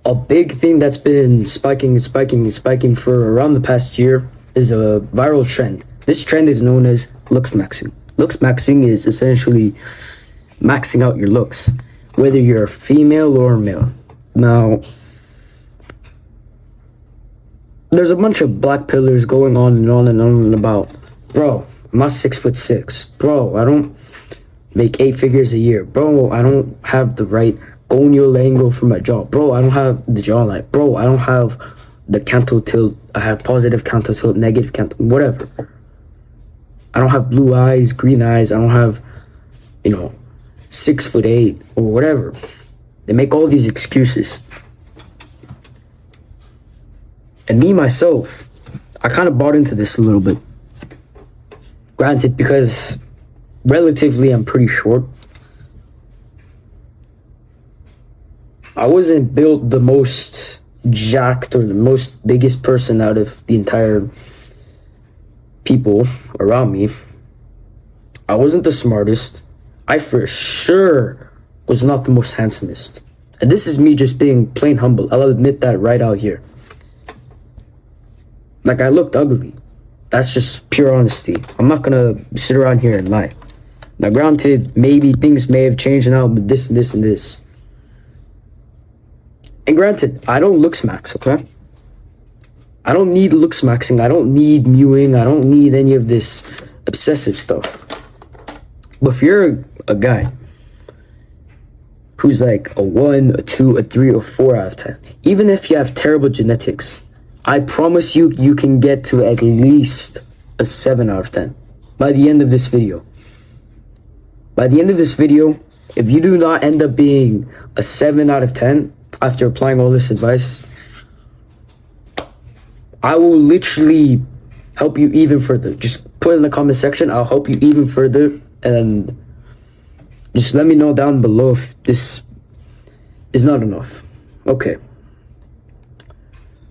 A big thing that's been spiking and spiking and spiking for around the past year is a viral trend. This trend is known as looks maxing. Looks maxing is essentially maxing out your looks, whether you're a female or a male. Now, there's a bunch of black pillars going on and on and on and about. Bro, I'm not 6'6". Bro, I don't make 8 figures a year. Bro, I don't have the right gonial angle for my jaw. Bro, I don't have the jawline. Bro, I don't have the canto tilt. I have positive canto tilt, negative canto, whatever. I don't have blue eyes, green eyes. I don't have, 6'8" or whatever. They make all these excuses. And me, myself, I kind of bought into this a little bit. Granted, because relatively I'm pretty short. I wasn't built the most jacked or the most biggest person out of the entire people around me. I wasn't the smartest. I for sure was not the most handsomest. And this is me just being plain humble. I'll admit that right out here. Like, I looked ugly. That's just pure honesty. I'm not gonna sit around here and lie. Now, granted, maybe things may have changed now, but this and this and this. And granted, I don't looks max, okay? I don't need looks maxing. I don't need mewing. I don't need any of this obsessive stuff. But if you're a guy who's like a 1, a 2, a 3, or 4 out of 10, even if you have terrible genetics, I promise you, you can get to at least a 7 out of 10 by the end of this video. By the end of this video, if you do not end up being a 7 out of 10 after applying all this advice, I will literally help you even further. Just put in the comment section, I'll help you even further, and just let me know down below if this is not enough. Okay.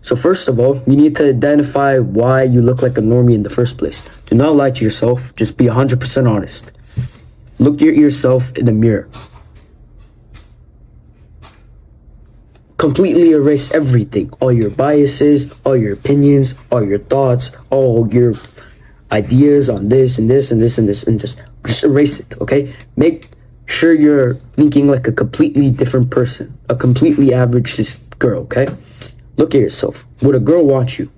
So first of all, you need to identify why you look like a normie in the first place. Do not lie to yourself. Just be 100% honest. Look at yourself in the mirror. Completely erase everything. All your biases, all your opinions, all your thoughts, all your ideas on this and this and this and this and just erase it, okay? Make sure you're thinking like a completely different person. A completely average girl, okay? Look at yourself. Would a girl want you?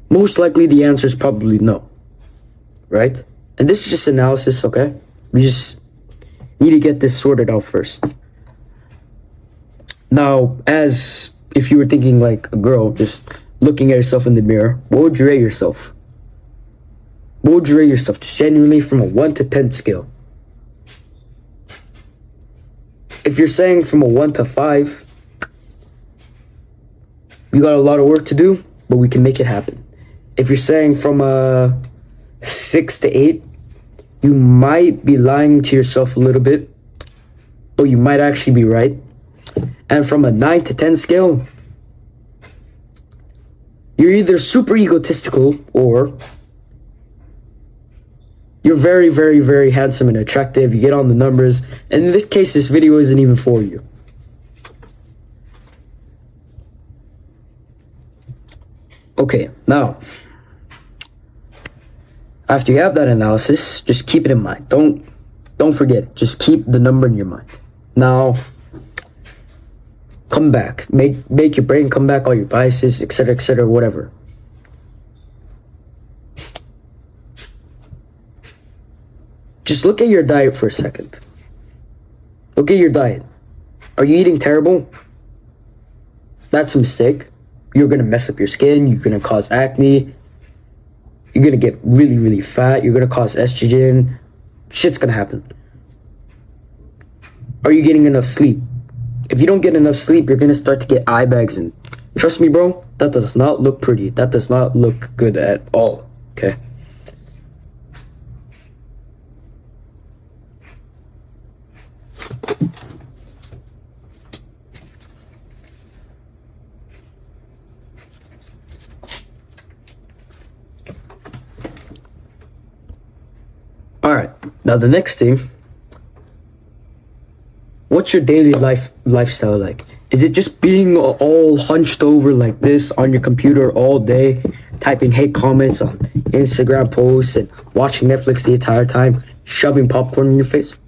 Most likely the answer is probably no. Right? And this is just analysis, okay? We just need to get this sorted out first. Now, as if you were thinking like a girl, just looking at yourself in the mirror, what would you rate yourself? What would you rate yourself? Just genuinely from a 1 to 10 scale. If you're saying from a 1 to 5, we got a lot of work to do, but we can make it happen. If you're saying from a 6 to 8, you might be lying to yourself a little bit, but you might actually be right. And from a 9 to 10 scale, you're either super egotistical or you're very, very, very handsome and attractive. You get on the numbers. And in this case, this video isn't even for you. Okay, now, after you have that analysis, just keep it in mind. Don't forget it. Just keep the number in your mind. Now, come back. Make your brain come back, all your biases, etc., whatever. Just look at your diet for a second. Look at your diet. Are you eating terrible? That's a mistake. You're gonna mess up your skin. You're gonna cause acne. You're gonna get really, really fat. You're gonna cause estrogen. Shit's gonna happen. Are you getting enough sleep? If you don't get enough sleep, you're gonna start to get eye bags, and trust me, bro, that does not look pretty. That does not look good at all. Okay. All right. Now the next thing what's your daily lifestyle like? Is it just being all hunched over like this on your computer all day, typing hate comments on Instagram posts and watching Netflix the entire time, shoving popcorn in your face?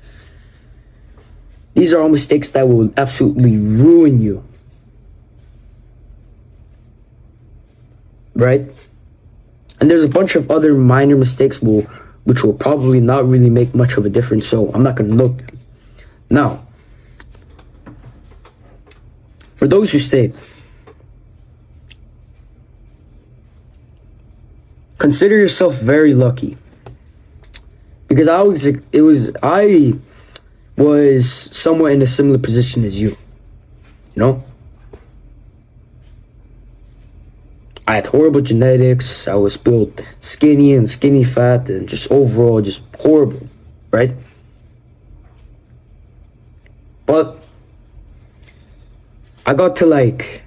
These are all mistakes that will absolutely ruin you. Right? And there's a bunch of other minor mistakes which will probably not really make much of a difference, so I'm not going to note them. Now, for those who stayed, consider yourself very lucky, because I was somewhat in a similar position as you know. I had horrible genetics. I was built skinny and skinny fat and just overall just horrible, right? But I got to like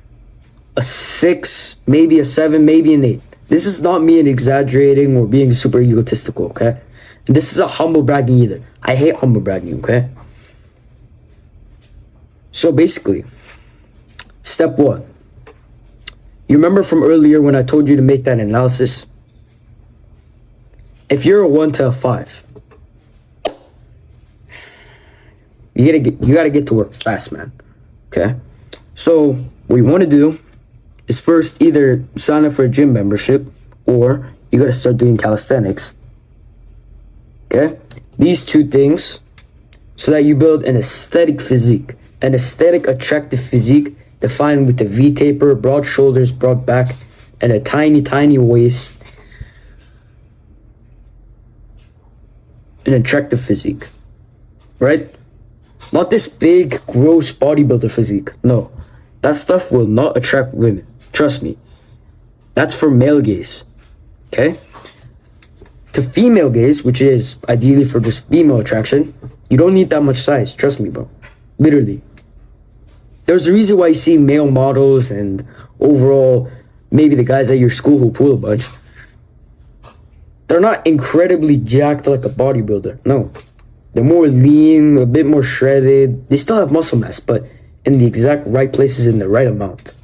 a 6, maybe a 7, maybe an 8. This is not me exaggerating or being super egotistical, okay? And this is a humble bragging either. I hate humble bragging, okay? So basically, step 1. You remember from earlier when I told you to make that analysis? If you're a 1 to a 5, you gotta get to work fast, man. Okay? So what you want to do is first either sign up for a gym membership or you gotta start doing calisthenics. Okay? These two things, so that you build an aesthetic physique, an aesthetic attractive physique defined with a V-taper, broad shoulders, broad back, and a tiny, tiny waist. An attractive physique, right? Not this big, gross bodybuilder physique. No, that stuff will not attract women. Trust me. That's for male gaze, okay? To female gaze, which is ideally for just female attraction, you don't need that much size. Trust me, bro. Literally. There's a reason why you see male models and overall maybe the guys at your school who pull a bunch. They're not incredibly jacked like a bodybuilder. No. They're more lean, a bit more shredded. They still have muscle mass, but in the exact right places in the right amount.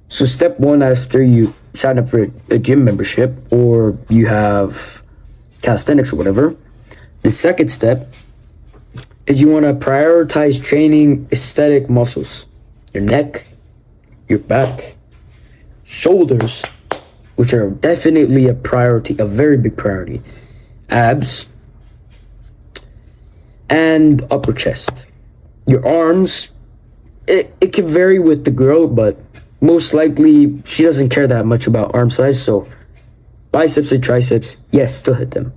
So step 1, after you sign up for a gym membership or you have calisthenics or whatever, the second step is you want to prioritize training aesthetic muscles. Your neck, your back, shoulders, which are definitely a priority, a very big priority, abs, and upper chest. Your arms, it can vary with the girl, but most likely she doesn't care that much about arm size, so biceps and triceps, yes, still hit them.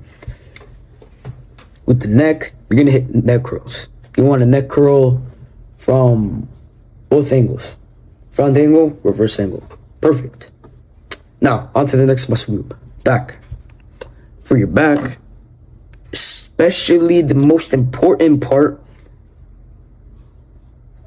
With the neck, you're gonna hit neck curls. You want a neck curl from both angles. Front angle, reverse angle. Perfect. Now, on to the next muscle group. Back. For your back, especially the most important part,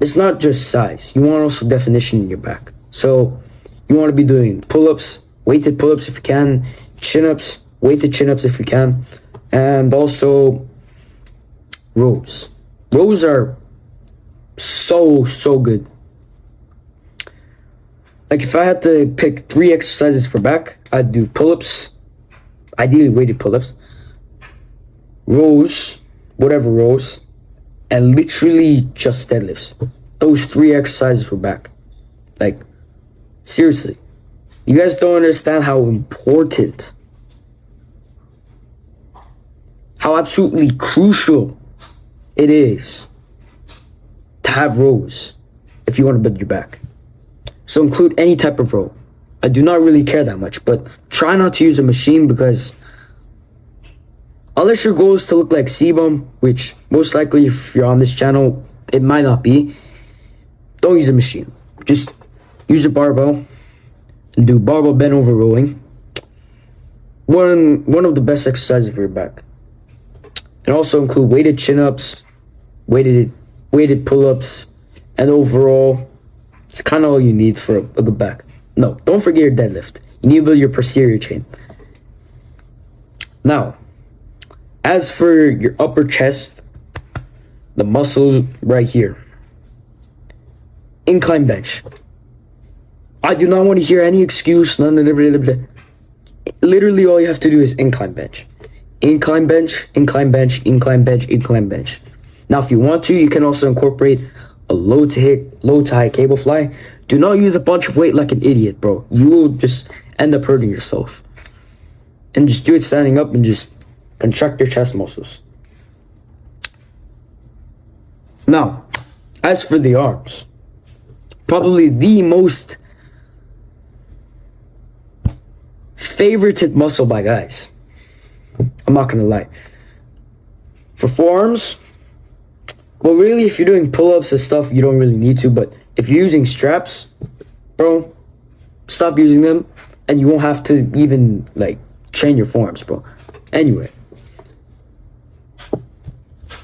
it's not just size. You want also definition in your back. So, you want to be doing pull-ups, weighted pull-ups if you can, chin-ups, weighted chin-ups if you can, and also rows. Rows are so good. Like if I had to pick 3 exercises for back, I'd do pull-ups, ideally weighted pull-ups, rows, whatever rows, and literally just deadlifts. Those 3 exercises for back. Like, seriously. You guys don't understand how important, how absolutely crucial it is to have rows if you want to build your back. So include any type of row. I do not really care that much, but try not to use a machine because unless your goal is to look like Sebum, which most likely if you're on this channel, it might not be, don't use a machine. Just use a barbell and do barbell bend over rowing. One of the best exercises for your back. And also include weighted chin-ups, weighted pull-ups, and overall, it's kind of all you need for a good back. No, don't forget your deadlift. You need to build your posterior chain. Now, as for your upper chest, the muscle right here. Incline bench. I do not want to hear any excuse. None of the. Literally, all you have to do is incline bench. Incline bench, incline bench, incline bench, incline bench. Now, if you want to, you can also incorporate a low to high cable fly. Do not use a bunch of weight like an idiot, bro. You will just end up hurting yourself. And just do it standing up and just contract your chest muscles. Now, as for the arms, probably the most favorited muscle by guys. I'm not gonna lie. For forearms, well, really, if you're doing pull-ups and stuff, you don't really need to. But if you're using straps, bro, stop using them, and you won't have to even like train your forearms, bro. Anyway,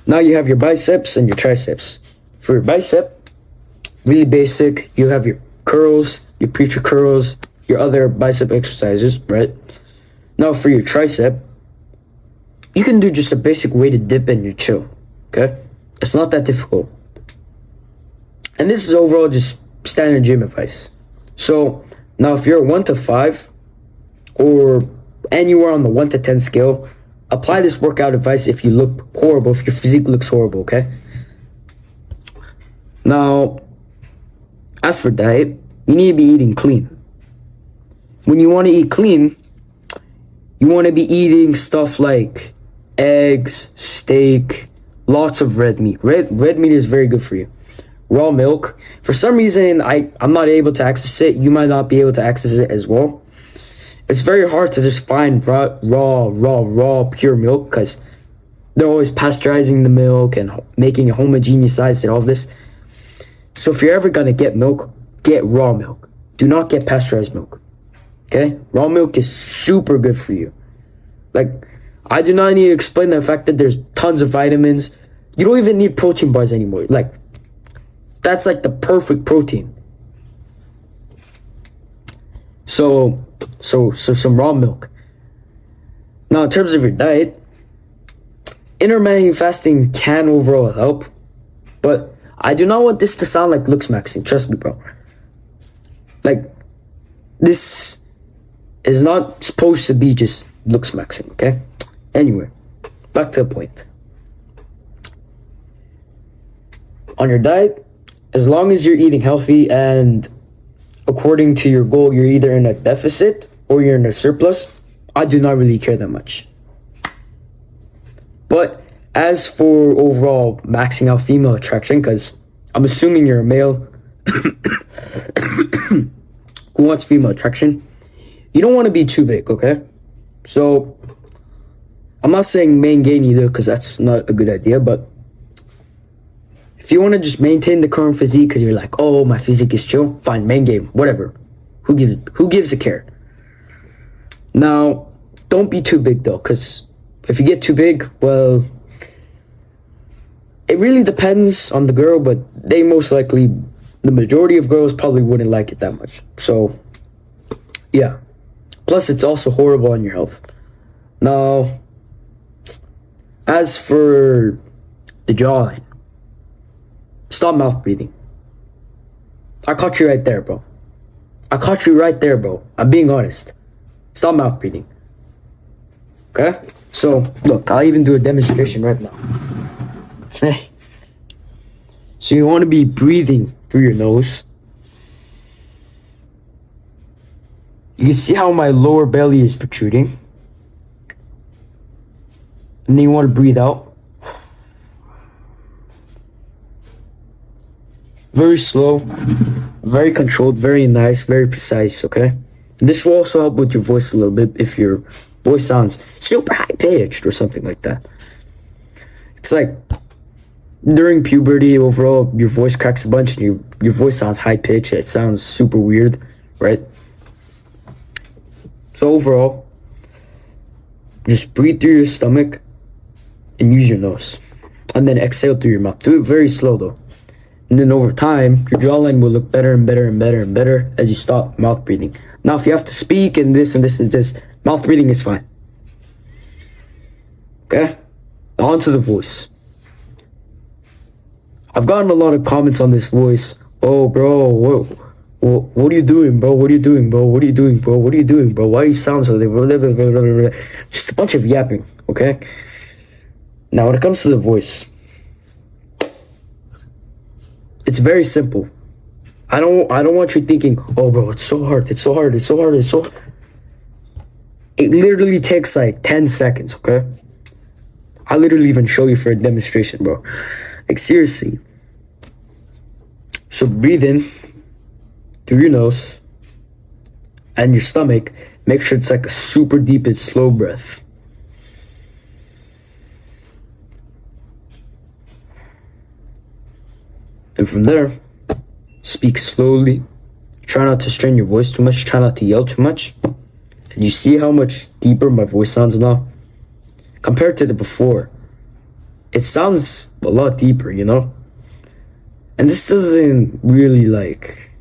now you have your biceps and your triceps. For your bicep, really basic. You have your curls, your preacher curls, your other bicep exercises, right? Now for your tricep, you can do just a basic weighted dip and you chill, okay? It's not that difficult. And this is overall just standard gym advice. So now if you're 1 to 5 or anywhere on the 1 to 10 scale, apply this workout advice if you look horrible, if your physique looks horrible, okay? Now, as for diet, you need to be eating clean. When you want to eat clean, you want to be eating stuff like eggs, steak, lots of red meat. Red meat is very good for you. Raw milk. For some reason, I'm not able to access it. You might not be able to access it as well. It's very hard to just find raw, pure milk because they're always pasteurizing the milk and making it homogeneized and all this. So if you're ever going to get milk, get raw milk. Do not get pasteurized milk. Okay? Raw milk is super good for you. Like, I do not need to explain the fact that there's tons of vitamins. You don't even need protein bars anymore. Like, that's like the perfect protein. So some raw milk. Now, in terms of your diet, intermittent fasting can overall help, but I do not want this to sound like looks maxing. Trust me, bro. Like, this is not supposed to be just looks maxing, okay? Anyway, back to the point. On your diet, as long as you're eating healthy and according to your goal, you're either in a deficit or you're in a surplus, I do not really care that much. But as for overall maxing out female attraction, because I'm assuming you're a male who wants female attraction, you don't want to be too big, okay? So, I'm not saying main gain either because that's not a good idea, but if you want to just maintain the current physique because you're like, oh, my physique is chill, fine, main gain, whatever. Who gives a care? Now, don't be too big though, because if you get too big, well, it really depends on the girl, but they most likely, the majority of girls probably wouldn't like it that much. So, yeah. Plus, it's also horrible on your health. Now, as for the jawline, stop mouth breathing. I caught you right there, bro. I'm being honest. Stop mouth breathing. Okay? So, look, I'll even do a demonstration right now. Hey. So you want to be breathing through your nose. You can see how my lower belly is protruding. And then you want to breathe out. Very slow, very controlled, very nice, very precise, okay? And this will also help with your voice a little bit if your voice sounds super high-pitched or something like that. It's like during puberty, overall, your voice cracks a bunch and your voice sounds high-pitched. It sounds super weird, right? So overall, just breathe through your stomach and use your nose. And then exhale through your mouth. Do it very slow though. And then over time, your jawline will look better and better and better and better as you stop mouth breathing. Now, if you have to speak and this and this and this, mouth breathing is fine. Okay? On to the voice. I've gotten a lot of comments on this voice. Oh, bro, what are you doing, bro? What are you doing, bro? What are you doing, bro? What are you doing, bro? Why do you sound so? Just a bunch of yapping, okay? Now, when it comes to the voice, it's very simple. I don't want you thinking, oh, bro, it's so hard. It's so hard. It's so hard. It's so. It literally takes like 10 seconds, okay? I'll literally even show you for a demonstration, bro. Like, seriously. So breathe in through your nose and your stomach. Make sure it's like a super deep and slow breath. And from there, speak slowly. Try not to strain your voice too much. Try not to yell too much. And you see how much deeper my voice sounds now? Compared to the before. It sounds a lot deeper, you know? And this doesn't really like...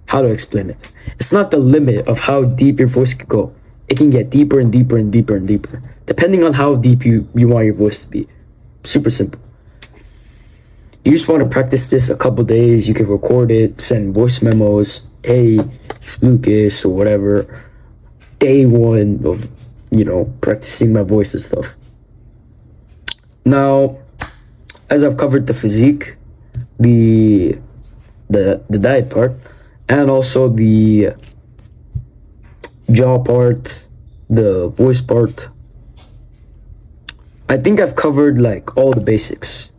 How to explain it? It's not the limit of how deep your voice can go. It can get deeper and deeper and deeper and deeper, depending on how deep you want your voice to be. Super simple. You just want to practice this a couple days. You can record it, send voice memos. Hey, Lucas, or whatever. Day one of, practicing my voice and stuff. Now, as I've covered the physique, the diet part, and also the jaw part, the voice part, I think I've covered like all the basics.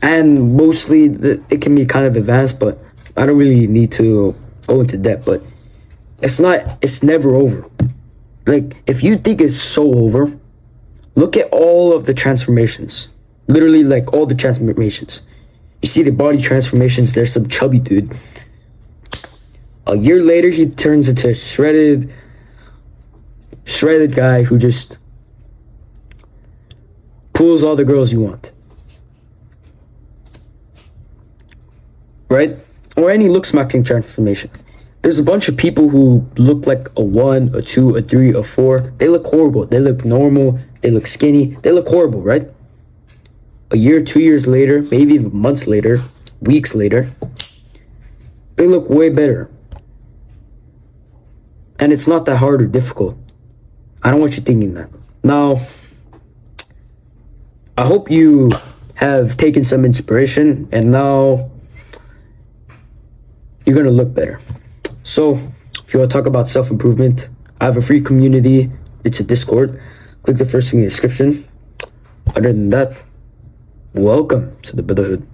And mostly it can be kind of advanced, but I don't really need to go into depth. But it's never over. Like, if you think it's so over, look at all of the transformations. Literally, like, all the transformations. You see the body transformations. There's some chubby dude. A year later, he turns into a shredded guy who just pulls all the girls you want. Right? Or any looks maxing transformation. There's a bunch of people who look like a 1, a 2, a 3, a 4. They look horrible. They look normal. They look skinny. They look horrible, right? A year, 2 years later, maybe even months later, weeks later, they look way better. And it's not that hard or difficult. I don't want you thinking that. Now, I hope you have taken some inspiration, and now you're gonna look better. So, if you want to talk about self-improvement, I have a free community. It's a Discord. Click the first thing in the description. Other than that, welcome to the Brotherhood.